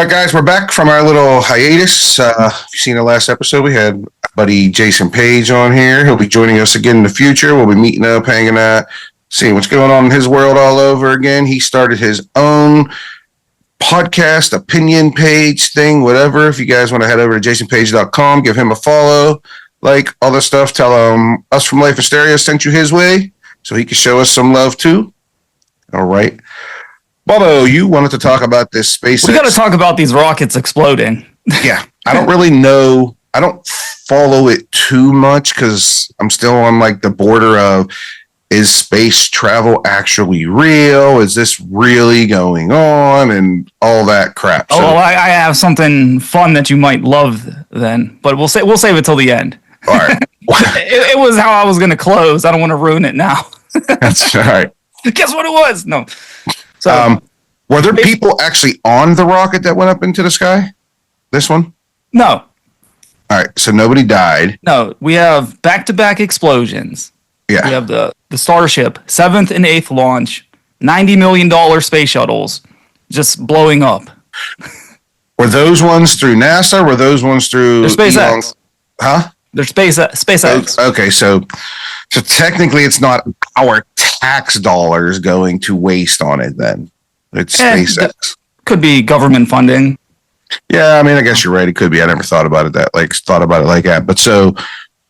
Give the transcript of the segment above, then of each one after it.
All right, guys, we're back from our little hiatus. If you've seen the last episode, we had buddy Jason Page on here. He'll be joining us again in the future. We'll be meeting up, hanging out, seeing what's going on in his world all over again. He started his own podcast, opinion page thing, whatever. If you guys want to head over to jasonpage.com, give him a follow, like all this stuff. Tell him us from Life in Stereo sent you his way so he can show us some love too. All right. Bobo, you wanted to talk about this SpaceX. We got to talk about these rockets exploding. Yeah, I don't really know. I don't follow it too much because I'm still on like the border of, is space travel actually real? Is this really going on? And all that crap. Oh, well, I have something fun that you might love then, but we'll save it till the end. All right. it was how I was going to close. I don't want to ruin it now. That's all right. Guess what it was? No. So, were there people actually on the rocket that went up into the sky? This one? No. All right. So nobody died. No, we have back-to-back explosions. Yeah. We have the Starship, 7th and 8th launch, $90 million space shuttles just blowing up. Were those ones through NASA? Were those ones through SpaceX? Huh? They're SpaceX. Okay, so technically it's not our tax dollars going to waste on it then. It's SpaceX. Could be government funding. Yeah, I mean, I guess you're right. It could be. I never thought about it like that. But so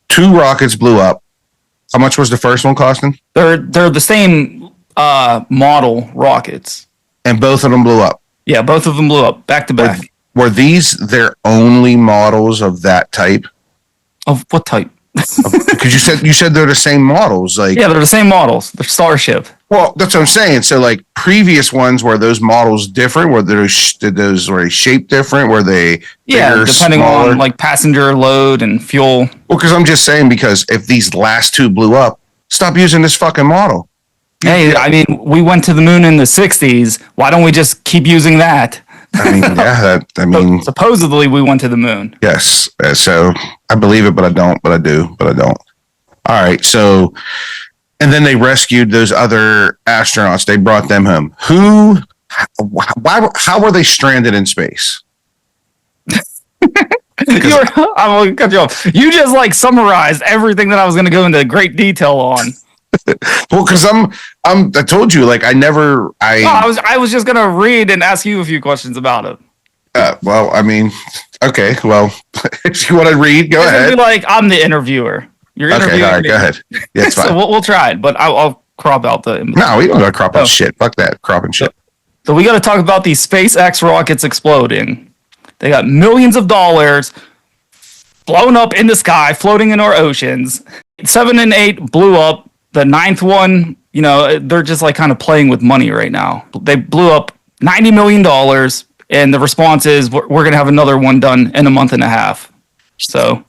2 rockets blew up. How much was the first one costing? They're the same model rockets. And both of them blew up. Yeah, both of them blew up back to back. Were these their only models of that type? Of what type? Because you said they're the same models. Like, yeah, they're the same models. They're Starship. Well, that's what I'm saying. So, like, previous ones, were those models different? Were they shaped different? Were they bigger, depending smaller? on like passenger load and fuel. Well, because I'm just saying, because if these last 2 blew up, stop using this fucking model. Hey, I mean, we went to the moon in the 60s. Why don't we just keep using that? I mean, yeah, So, supposedly we went to the moon. Yes. So I believe it, but I don't, but I do, but I don't. All right. So, and then they rescued those other astronauts. They brought them home. How were they stranded in space? I'm gonna cut you off. You just like summarized everything that I was going to go into great detail on. Well, because I told you, like, I was just gonna read and ask you a few questions about it. Well, I mean, okay. Well, if you want to read, go ahead. Be like, I'm the interviewer. You're interviewing. Okay, all right, me. go ahead. Yeah, it's fine. So we'll try it, but I'll crop out the. No, we don't got to crop out shit. Fuck that, cropping shit. So we got to talk about these SpaceX rockets exploding. They got millions of dollars blown up in the sky, floating in our oceans. 7 and 8 blew up. The 9th one, they're just like kind of playing with money right now. They blew up $90 million, and the response is we're going to have another one done in a month and a half. So,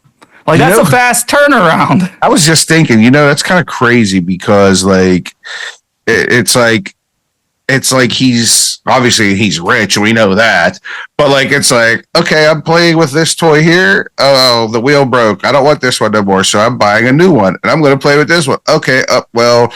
like, that's a fast turnaround. I was just thinking, that's kind of crazy because, like, it's like he's rich, and we know that. But, like, it's like, okay, I'm playing with this toy here. Oh, the wheel broke. I don't want this one no more, so I'm buying a new one, and I'm going to play with this one. Okay, well,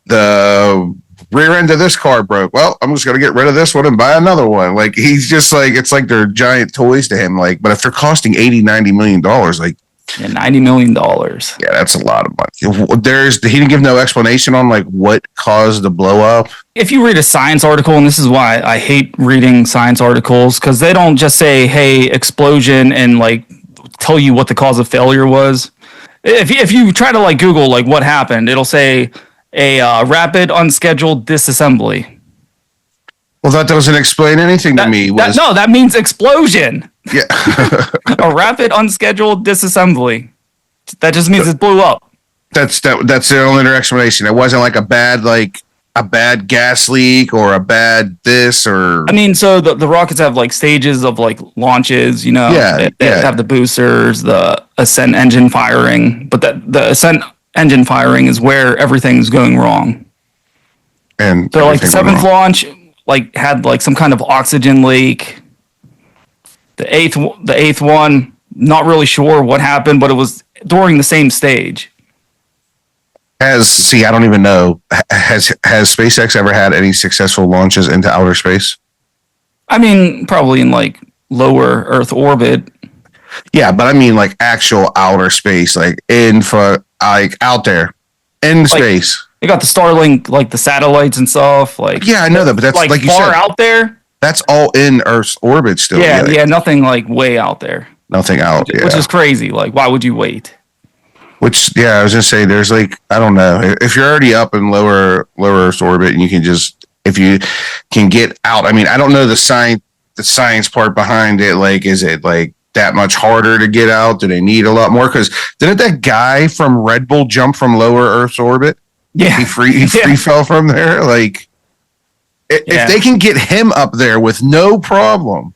the rear end of this car broke. Well, I'm just going to get rid of this one and buy another one. Like, he's just like, it's like they're giant toys to him. Like, but if they're costing $80-90 million, like, yeah, $90 million. Yeah, that's a lot of money. He didn't give no explanation on like what caused the blow up. If you read a science article, and this is why I hate reading science articles, because they don't just say, hey, explosion, and like tell you what the cause of failure was. If you try to like Google like what happened, it'll say a rapid unscheduled disassembly. Well, that doesn't explain anything to me. That means explosion. Yeah. A rapid unscheduled disassembly. That just means it blew up. That's the only explanation. It wasn't like a bad gas leak or a bad this or. I mean, so the rockets have like stages of like launches. They have the boosters, the ascent engine firing, but the ascent engine firing is where everything's going wrong. And so like the 7th launch like had like some kind of oxygen leak. The 8th one, not really sure what happened, but it was during the same stage. I don't even know. Has SpaceX ever had any successful launches into outer space? I mean, probably in like lower Earth orbit. Yeah, but I mean like actual outer space, like like out there in Like space. they got the Starlink, like the satellites and stuff. Like Yeah, I know that, but that's like you far said, out there. that's all in Earth's orbit still. Yeah, Yeah, yeah, nothing like way out there, nothing out. which Yeah, is crazy. Like, why would you wait? which yeah, I was gonna say there's like I don't know if you're already up in lower Earth's orbit and you can just if you can get out. I mean, I don't know the science part behind it. Like, is it like that much harder to get out? Do they need a lot more? Because didn't that guy from Red Bull jump from lower Earth's orbit? Yeah, He free fell from there. Like, if they can get him up there with no problem,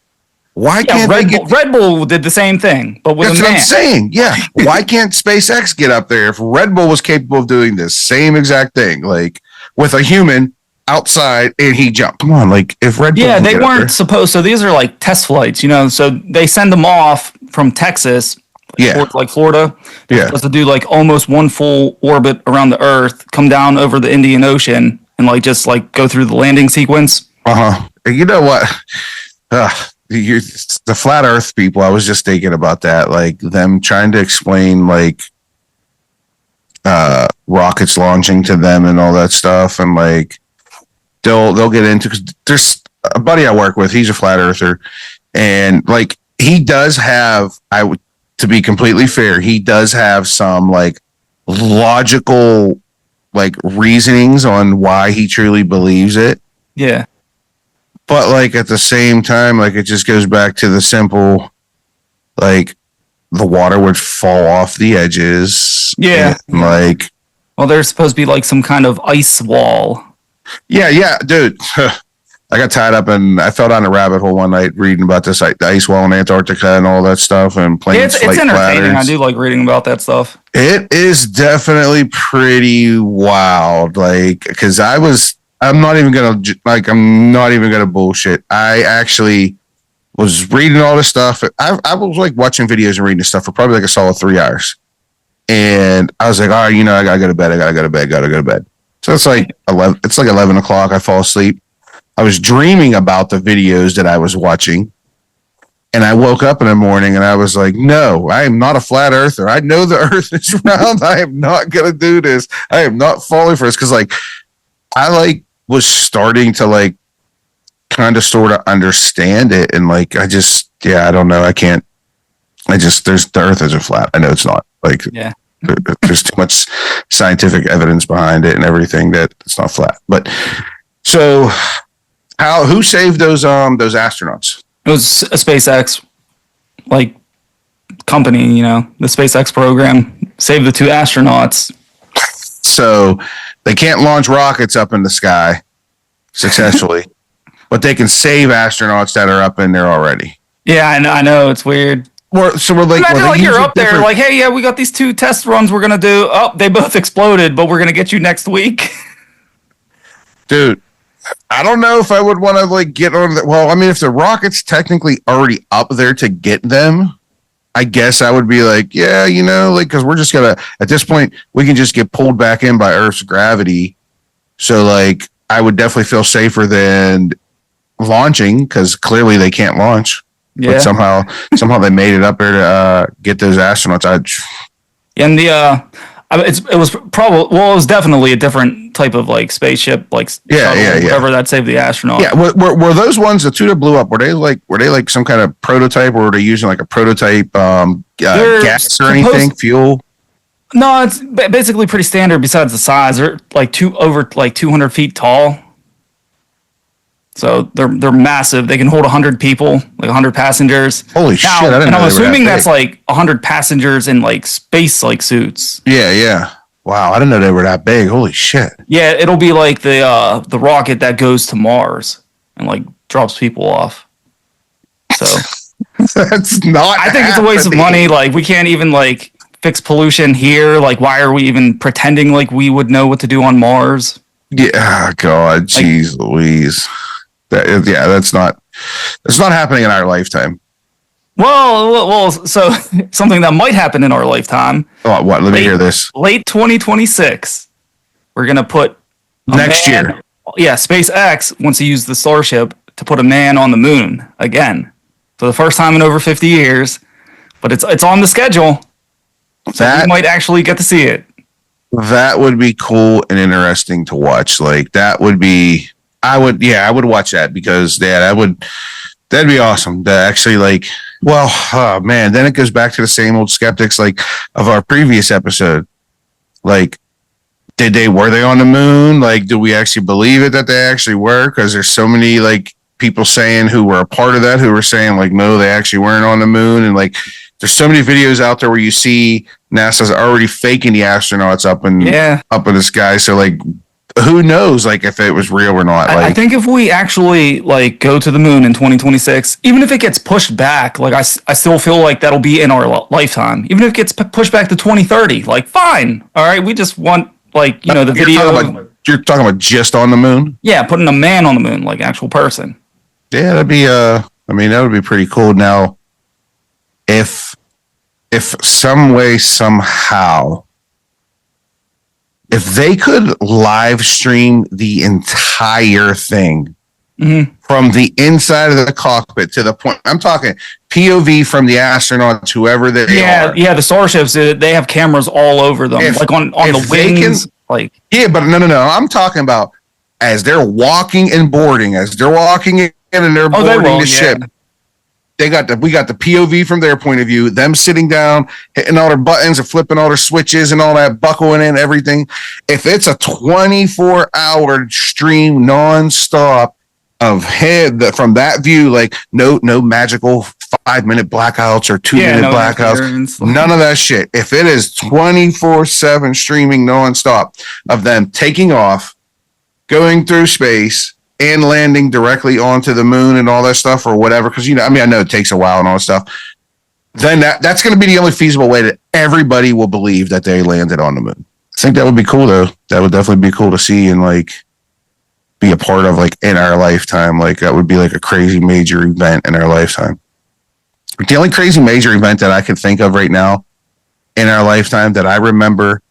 why can't Red Bull did the same thing, but with That's a man. what I'm saying. Yeah, why can't SpaceX get up there if Red Bull was capable of doing this same exact thing, like with a human outside and he jumped? Come on, like if Red Bull, They weren't supposed. So these are like test flights, So they send them off from Texas, towards like Florida. They're supposed to do like almost one full orbit around the Earth, come down over the Indian Ocean, and like just like go through the landing sequence. You know what? The flat Earth people. I was just thinking about that, like them trying to explain like rockets launching to them and all that stuff, and like they'll get into because there's a buddy I work with. He's a flat earther, and like he does have to be completely fair, he does have some like logical like reasonings on why he truly believes it. Yeah. But like at the same time, like it just goes back to the simple, like the water would fall off the edges. Yeah. Like, well, there's supposed to be like some kind of ice wall. Yeah, dude. I got tied up and I fell down a rabbit hole one night reading about this, like the ice wall in Antarctica and all that stuff, and playing. It's entertaining. Platters. I do like reading about that stuff. It is definitely pretty wild. Like, because I'm not even gonna bullshit. I actually was reading all this stuff. I was like watching videos and reading this stuff for probably like a solid 3 hours, and I was like, all right, I gotta go to bed. Gotta go to bed. So it's like 11. It's like 11 o'clock. I fall asleep. I was dreaming about the videos that I was watching, and I woke up in the morning and I was like, no, I am not a flat earther. I know the earth is round. I am not going to do this. I am not falling for this. Cause like, I like was starting to like kind of sort of understand it. And like, I don't know. I can't, the earth isn't flat. I know it's not like, there's too much scientific evidence behind it and everything that it's not flat. But so who saved those astronauts? It was a SpaceX like company, the SpaceX program saved the two astronauts. So they can't launch rockets up in the sky successfully, but they can save astronauts that are up in there already. Yeah, I know it's weird. So we're like, imagine like you're up there, like, hey, yeah, we got these 2 test runs we're gonna do. Oh, they both exploded, but we're gonna get you next week. Dude, I don't know if I would want to like get on the. Well, I mean, if the rocket's technically already up there to get them, I guess I would be like, yeah, like because we're just gonna at this point we can just get pulled back in by Earth's gravity. So like, I would definitely feel safer than launching because clearly they can't launch. Yeah. But somehow they made it up there to get those astronauts. And it was definitely a different type of like spaceship, like whatever that saved the astronaut. Yeah, were those ones the 2 that blew up? Were they like some kind of prototype, or were they using like a prototype gas or anything, fuel? No, it's basically pretty standard. Besides the size, they're like over 200 feet tall. So they're massive. They can hold 100 people, like 100 passengers. Holy shit! I didn't know I'm assuming that's like 100 passengers in like space like suits. Yeah. Wow, I didn't know they were that big. Holy shit! Yeah, it'll be like the rocket that goes to Mars and like drops people off. So that's not. I think it's a waste of money. Like we can't even like fix pollution here. Like why are we even pretending like we would know what to do on Mars? Yeah, God, jeez, Louise. That's not happening in our lifetime. Well, so something that might happen in our lifetime. Oh, what? Let me hear this. Late 2026, we're gonna put next year. Yeah, SpaceX wants to use the Starship to put a man on the moon again for the first time in over 50 years. But it's on the schedule, so we might actually get to see it. That would be cool and interesting to watch. Like that would be, I would watch that because that'd be awesome. To actually oh man, then it goes back to the same old skeptics like of our previous episode. Like, were they on the moon? Like, do we actually believe it that they actually were? Because there's so many like people saying who were a part of that who were saying like, no, they actually weren't on the moon. And like, there's so many videos out there where you see NASA's already faking the astronauts up in the sky. So like, who knows like if it was real or not? Like, I think if we actually like go to the moon in 2026, even if it gets pushed back, like I still feel like that'll be in our lifetime. Even if it gets pushed back to 2030, like fine, all right. We just want like the video. You're talking about just on the moon? Yeah, putting a man on the moon, like actual person. Yeah, that'd be that would be pretty cool. Now, if some way somehow, if they could live stream the entire thing from the inside of the cockpit to the point, I'm talking POV from the astronauts, whoever they are. Yeah, the Starships, they have cameras all over them, like on the wings. But no, I'm talking about as they're walking and boarding, as they're walking in and they're boarding the ship. We got the POV from their point of view, them sitting down, hitting all their buttons and flipping all their switches and all that, buckling in everything. If it's a 24-hour stream nonstop of from that view, like no magical 5-minute blackouts or 2-minute blackouts, none of that shit. If it is 24/7 streaming nonstop of them taking off, going through space, and landing directly onto the moon and all that stuff or whatever, because I know it takes a while and all that stuff, then that's going to be the only feasible way that everybody will believe that they landed on the moon. I think that would be cool though. That would definitely be cool to see and like be a part of like in our lifetime. Like that would be like a crazy major event in our lifetime. The only crazy major event that I can think of right now in our lifetime that I remember,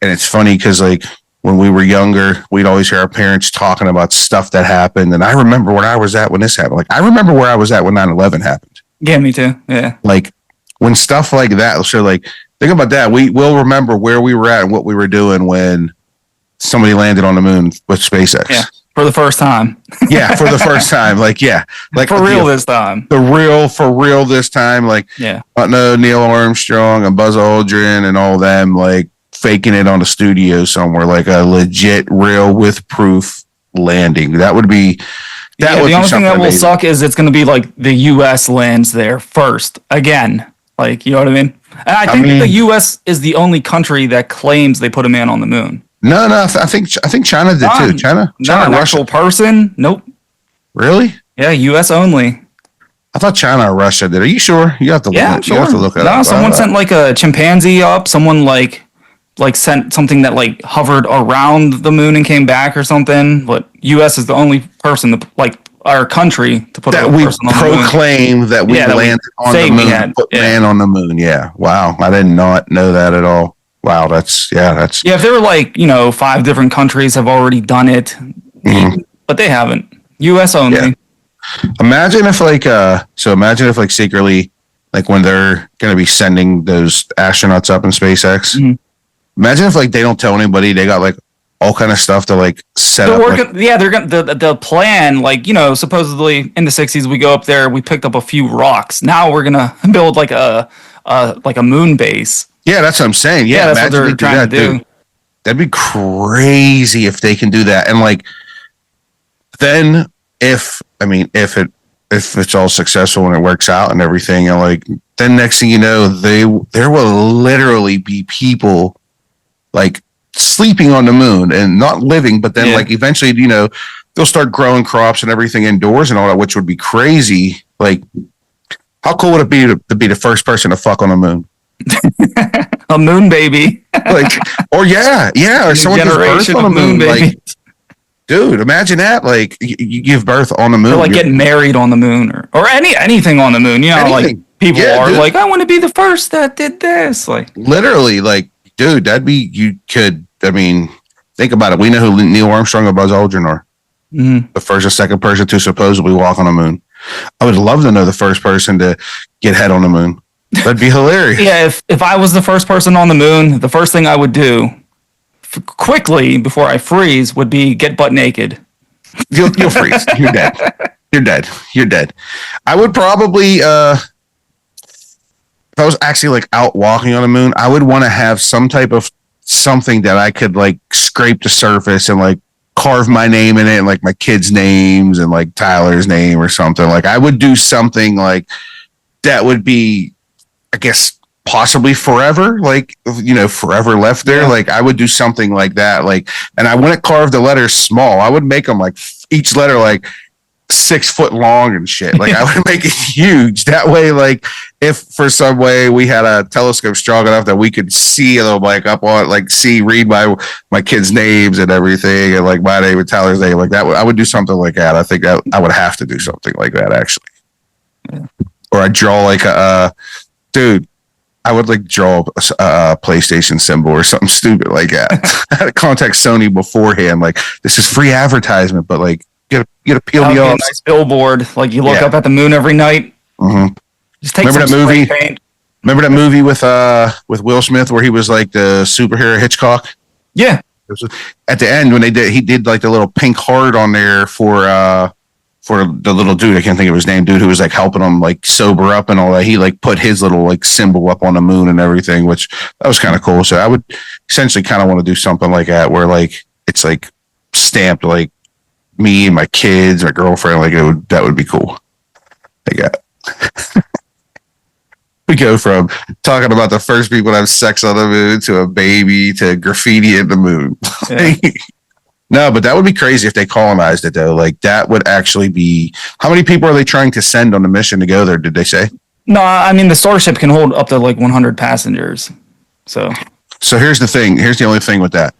and it's funny because like when we were younger, we'd always hear our parents talking about stuff that happened. And I remember where I was at when this happened. Like, I remember where I was at when 9/11 happened. Yeah, me too. Yeah. Like, when stuff like that, so like, think about that. We will remember where we were at and what we were doing when somebody landed on the moon with SpaceX. Yeah, for the first time. Yeah, for the first time. Like, yeah. Like, for real this time. For real this time. Like, Neil Armstrong and Buzz Aldrin and all them, like, faking it on a studio somewhere, like a legit, real with proof landing. That would be the only thing that will suck is it's going to be like the U.S. lands there first again. Like, you know what I mean? And I think the U.S. is the only country that claims they put a man on the moon. No, I think China did too. China, not an actual person. Nope. Really? Yeah, U.S. only. I thought China or Russia did. Are you sure? You have to look. Yeah, sure. You have to look it up. No, someone sent like a chimpanzee up. Someone like sent something that like hovered around the moon and came back or something. But U.S. is the only person to our country to put that a we person on the moon. Proclaim that we landed on the moon, put man on the moon. Yeah, wow, I did not know that at all. Wow, that's. If there were 5 different countries have already done it, but they haven't. U.S. only. Yeah. Imagine if secretly, like when they're going to be sending those astronauts up in SpaceX. Imagine if they don't tell anybody, they got all kind of stuff to set up. They're gonna the plan, supposedly in the 60s we go up there, we picked up a few rocks. Now we're gonna build a moon base. Yeah, that's what I'm saying. Yeah, that's what they're trying to do. That'd be crazy if they can do that. And then if it's all successful and it works out and everything, and then next thing you know, there will literally be people sleeping on the moon and not living, but then eventually, they'll start growing crops and everything indoors and all that, which would be crazy. How cool would it be to be the first person to fuck on the moon? A moon baby. or someone gives birth on the moon. Dude, imagine that. You give birth on the moon. Or getting married on the moon or anything on the moon. People are dude. I want to be the first that did this. Literally, dude, think about it. We know who Neil Armstrong or Buzz Aldrin are. The first or second person to supposedly walk on the moon. I would love to know the first person to get head on the moon. That'd be hilarious. Yeah, if I was the first person on the moon, the first thing I would do quickly before I freeze would be get butt naked. You'll freeze. You're dead. You're dead. You're dead. I would probably, if I was actually like out walking on the moon, I would want to have some type of something that I could like scrape the surface and like carve my name in it and like my kids' names and like Tyler's name or something. Like I would do something like that would be, I guess, possibly forever, like, you know, forever left there. Yeah. Like I would do something like that. Like, and I wouldn't carve the letters small. I would make them like each letter like 6 foot long and shit. Like I would make it huge. That way, like if for some way we had a telescope strong enough that we could see a little like up on like read my kids' names and everything and like my name and Tyler's name like that. I would do something like that. I think that I would have to do something like that actually. Yeah. Or I draw like dude, I would like draw a PlayStation symbol or something stupid like that. I had to contact Sony beforehand. Like this is free advertisement, but like get a peel me off. Nice billboard. Like you look up at the moon every night. Mm-hmm. Just take remember some that movie? Paint. Remember that movie with Will Smith where he was like the superhero Hitchcock? Yeah. At the end when he did like the little pink heart on there for the little dude, I can't think of his name, dude who was like helping him like sober up and all that. He like put his little like symbol up on the moon and everything, which that was kind of cool. So I would essentially kind of want to do something like that where like it's like stamped like me and my kids, my girlfriend, like that would be cool. We go from talking about the first people to have sex on the moon to a baby to graffiti in the moon. Yeah. No, but that would be crazy if they colonized it, though. Like, that would actually be... How many people are they trying to send on the mission to go there, did they say? No, I mean, the Starship can hold up to, like, 100 passengers. So here's the thing. Here's the only thing with that.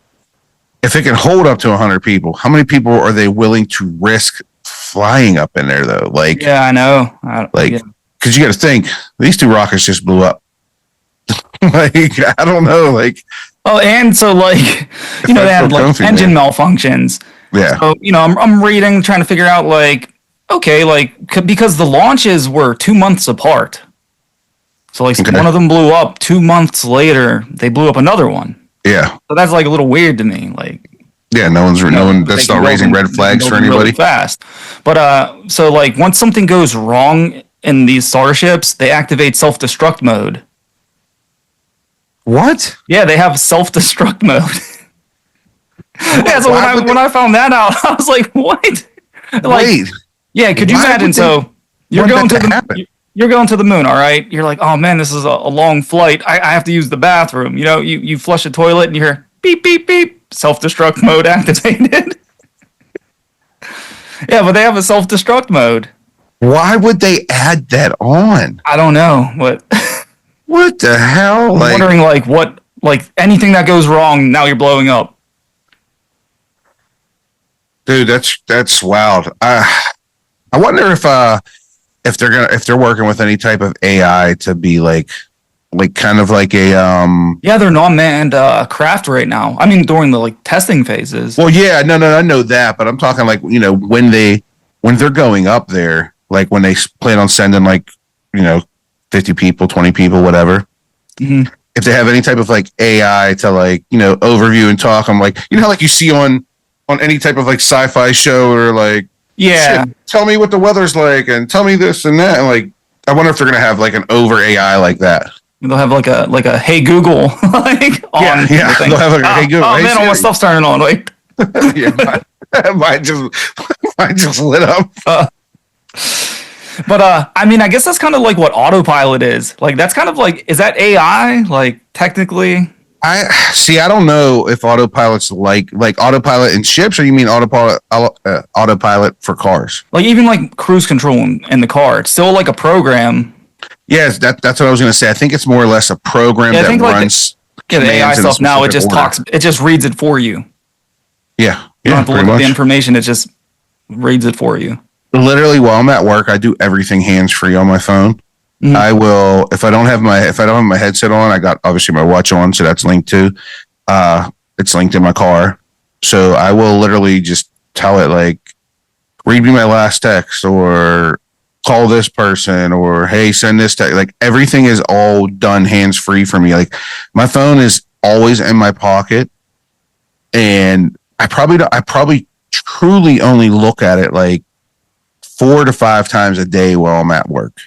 If it can hold up to 100 people, how many people are they willing to risk flying up in there, though? Like, yeah, I know. Because you got to think, these 2 rockets just blew up. Like, I don't know, like... Oh, and so like, you know, they had like engine malfunctions. Yeah. So, you know, I'm reading, trying to figure out like, okay, like because the launches were 2 months apart. So like one of them blew up 2 months later, they blew up another one. Yeah. So that's like a little weird to me. Like, yeah, no one, that's not raising red flags for anybody. Really fast. But so like once something goes wrong in these starships, they activate self-destruct mode. What? Yeah, they have self-destruct mode. Yeah, so when I found that out, I was like, "What?" Like, wait. Yeah, could you imagine? So you're going to the moon, all right? You're like, "Oh man, this is a long flight. I have to use the bathroom." You know, you flush a toilet and you hear beep beep beep, self-destruct mode activated. Yeah, but they have a self-destruct mode. Why would they add that on? I don't know, but. What the hell? I'm wondering, like anything that goes wrong, now you're blowing up. Dude, that's wild. I wonder if they're working with any type of AI to be like kind of like a Yeah, they're non-manned craft right now. I mean, during the like testing phases. Well, yeah, no, I know that, but I'm talking like, you know, when they're going up there, like when they plan on sending like, you know, 50 people, 20 people, whatever. Mm-hmm. If they have any type of like AI to like, you know, overview and talk, I'm like, you know how like you see on any type of like sci-fi show or like, yeah, tell me what the weather's like and tell me this and that. And like, I wonder if they're going to have like an over AI like that. They'll have like a Hey Google like on. Yeah. They'll have like a Hey Google. Oh hey, man, all my stuff's turning on. Wait. Yeah, mine just lit up. But I mean, I guess that's kind of like what autopilot is. Like that's kind of like, is that AI? Like technically, I don't know if autopilot's like autopilot in ships, or you mean autopilot for cars? Like even like cruise control in the car, it's still like a program. Yes, that's what I was going to say. I think it's more or less a program that runs. The AI stuff now, it just talks. It just reads it for you. Yeah, you don't have to look at the information. It just reads it for you. Literally, while I'm at work, I do everything hands free on my phone. Mm-hmm. I will, if I don't have my headset on, I got obviously my watch on, so that's linked to. It's linked in my car, so I will literally just tell it like, read me my last text, or call this person, or hey, send this text. Like everything is all done hands free for me. Like my phone is always in my pocket, and I probably truly only look at it like 4 to 5 times a day while I'm at work.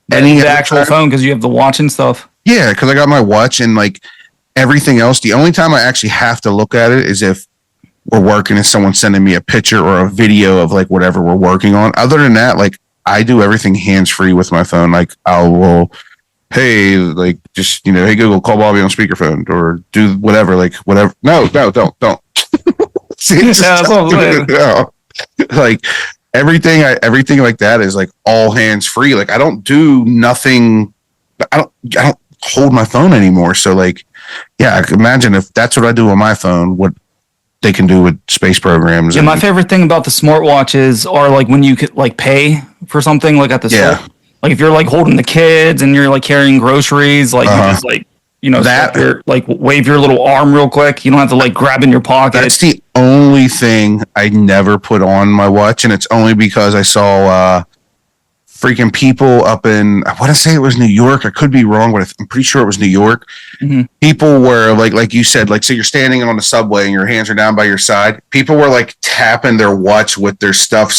The actual phone, because you have the watch and stuff. Yeah, because I got my watch and like everything else. The only time I actually have to look at it is if we're working and someone's sending me a picture or a video of like whatever we're working on. Other than that, like I do everything hands free with my phone. Like I will, hey, like just hey Google, call Bobby on speakerphone, or do whatever, like whatever. No, don't. See, it's no. Like everything like that is like all hands free. Like I don't do nothing. I don't hold my phone anymore. So like, yeah, I can imagine if that's what I do on my phone, what they can do with space programs. Yeah, my favorite thing about the smartwatches are like when you could like pay for something like at the store. Like if you're like holding the kids and you're like carrying groceries, like you just like that like wave your little arm real quick. You don't have to like grab in your pocket. That's the only thing I never put on my watch, and it's only because I saw freaking people up in, I want to say it was New York. I could be wrong, but I'm pretty sure it was New York. Mm-hmm. People were like you said, like, so you're standing on the subway and your hands are down by your side. People were like tapping their watch with their stuff,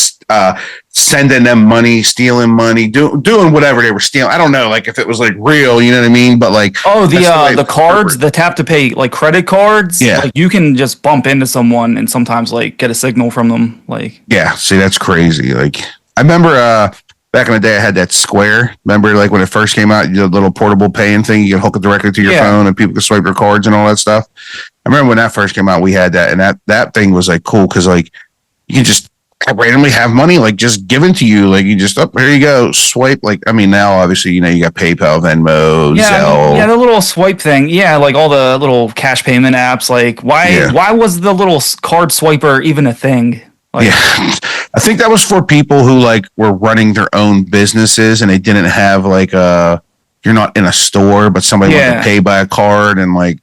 sending them money, stealing money, doing whatever they were stealing. I don't know, like if it was like real, you know what I mean? But like, the cards, the tap to pay, like credit cards. Yeah, like you can just bump into someone and sometimes like get a signal from them. Like, yeah, see, that's crazy. Like I remember, back in the day, I had that Square. Remember, like when it first came out, the little portable paying thing, you could hook it directly to your phone, and people could swipe their cards and all that stuff. I remember when that first came out, we had that, and that thing was like cool because like you can just randomly have money like just given to you, like you just here you go, swipe. Like I mean, now obviously you got PayPal, Venmo, Zelle. The little swipe thing, like all the little cash payment apps. Like why was the little card swiper even a thing? Like, yeah, I think that was for people who like were running their own businesses and they didn't have like you're not in a store, but somebody wanted to pay by a card, and like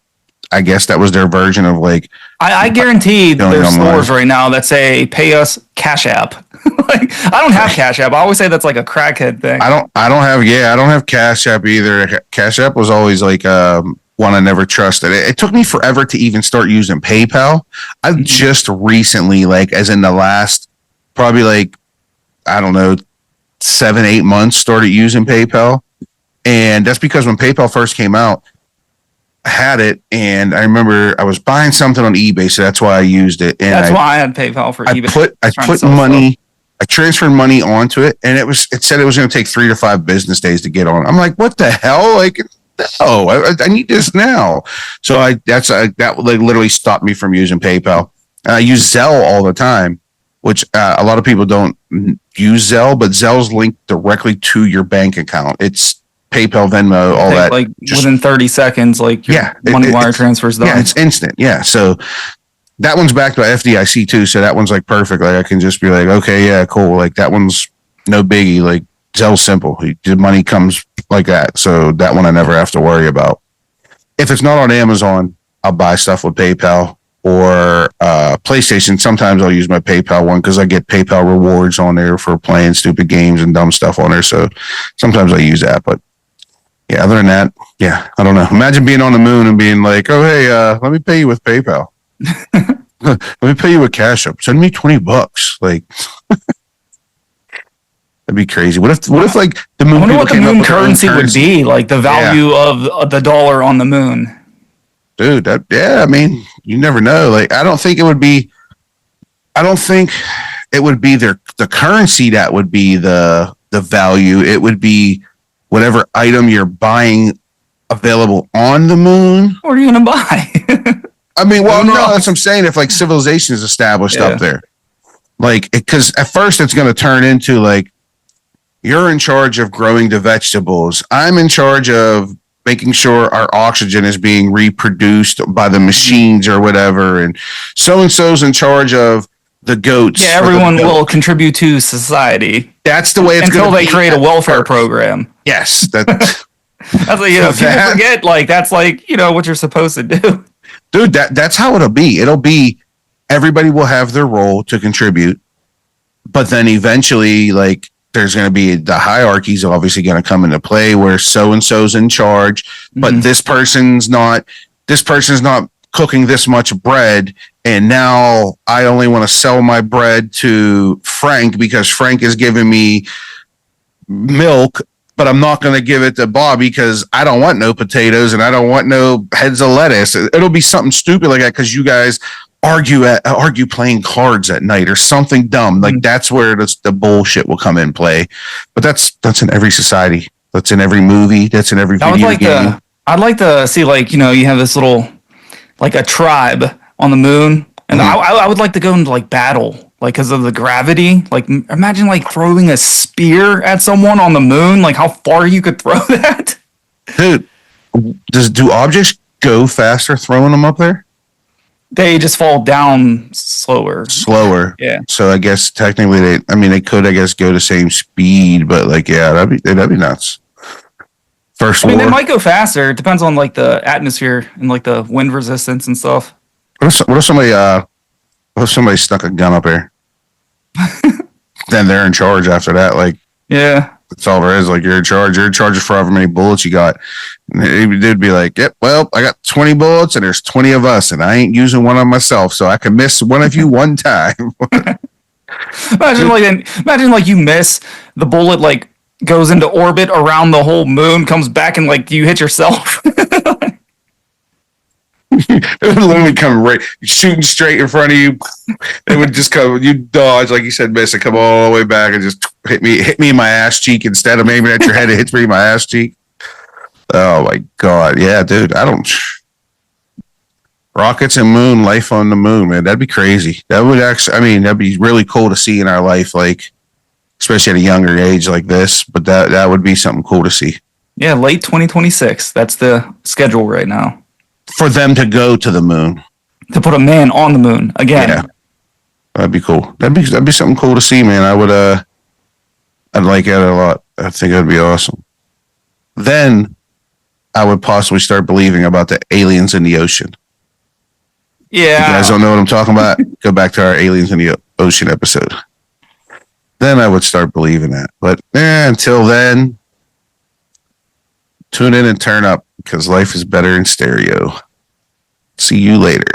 I guess that was their version of like. I guarantee there's stores right now that say pay us Cash App. Like I don't have Cash App. I always say that's like a crackhead thing. I don't have Cash App either. Cash App was always like one I never trusted. It took me forever to even start using PayPal. I've just recently, like as in the last probably like, I don't know, 7-8 months started using PayPal. And that's because when PayPal first came out, I had it, and I remember I was buying something on eBay, so that's why I used it. And that's why I had PayPal for eBay. I put money, I transferred money onto it, and it said it was going to take 3 to 5 business days to get on. I'm like, what the hell? Like, no, I need this now. So that like literally stopped me from using PayPal. I use Zelle all the time, which a lot of people don't use Zelle, but Zelle's linked directly to your bank account. It's PayPal, Venmo, all that. Like within 30 seconds, like your money wire transfers done. Yeah, it's instant. Yeah, so that one's backed by FDIC too, so that one's like perfect. Like I can just be like, okay, yeah, cool. Like that one's no biggie. Like Zelle's simple. The money comes like that, so that one I never have to worry about. If it's not on Amazon, I'll buy stuff with PayPal or PlayStation. Sometimes I'll use my PayPal one because I get PayPal rewards on there for playing stupid games and dumb stuff on there. So sometimes I use that, but yeah, other than that, yeah, I don't know. Imagine being on the moon and being like, oh, hey, let me pay you with PayPal. Let me pay you with Cash App. Send me $20. Like, that'd be crazy. What if like the moon? I wonder what the moon currency would be, like the value of the dollar on the moon. Dude, I mean, you never know. Like, I don't think it would be the currency that would be the value. It would be whatever item you're buying available on the moon. What are you going to buy? I mean, well, no, that's what I'm saying. If like civilization is established up there, like, because at first it's going to turn into like, you're in charge of growing the vegetables. I'm in charge of making sure our oxygen is being reproduced by the machines or whatever. And so-and-so's in charge of the goats. Yeah, everyone will contribute to society. That's the way it's until they create a welfare program. Yes. That's like, people forget, like, that's like, what you're supposed to do. Dude, that's how it'll be. It'll be everybody will have their role to contribute. but then eventually, like, there's going to be the hierarchy's obviously going to come into play where so and so's in charge, but this person's not cooking this much bread, and now I only want to sell my bread to Frank because Frank is giving me milk, but I'm not going to give it to Bob because I don't want no potatoes and I don't want no heads of lettuce. It'll be something stupid like that because you guys argue playing cards at night or something dumb. Like that's where the bullshit will come in play. But that's in every society. That's in every movie. That's in every video game. I'd like to see, like, you know, you have this little, like, a tribe on the moon, and I would like to go into, like, battle, like, because of the gravity. Like, imagine, like, throwing a spear at someone on the moon, like how far you could throw that. Dude, do objects go faster throwing them up there? They just fall down slower. Yeah. So I guess technically they could, I guess, go the same speed, but like, yeah, that'd be nuts. First war. They might go faster. It depends on, like, the atmosphere and, like, the wind resistance and stuff. What if somebody stuck a gun up there? Then they're in charge after that. Like, yeah. That's all there is. Like, you're in charge. You're in charge of however many bullets you got. And they'd be like, yep, well, I got 20 bullets and there's 20 of us and I ain't using one on myself. So I can miss one of you one time. Imagine like you miss the bullet, like goes into orbit around the whole moon, comes back and like you hit yourself. It would literally come right shooting straight in front of you. It would just come, you dodge, like you said, miss it, come all the way back and just hit me in my ass cheek instead of aiming at your head. It hits me in my ass cheek. Oh my god, yeah, dude. Rockets and moon, life on the moon, man. That'd be crazy. That would actually, that'd be really cool to see in our life, like especially at a younger age like this. But that would be something cool to see. Yeah, late 2026. That's the schedule right now. For them to go to the moon. To put a man on the moon again. Yeah. That'd be cool. That'd be something cool to see, man. I'd like it a lot. I think that'd be awesome. Then I would possibly start believing about the aliens in the ocean. Yeah. You guys don't know what I'm talking about? Go back to our aliens in the ocean episode. Then I would start believing that. But until then, tune in and turn up because life is better in stereo. See you later.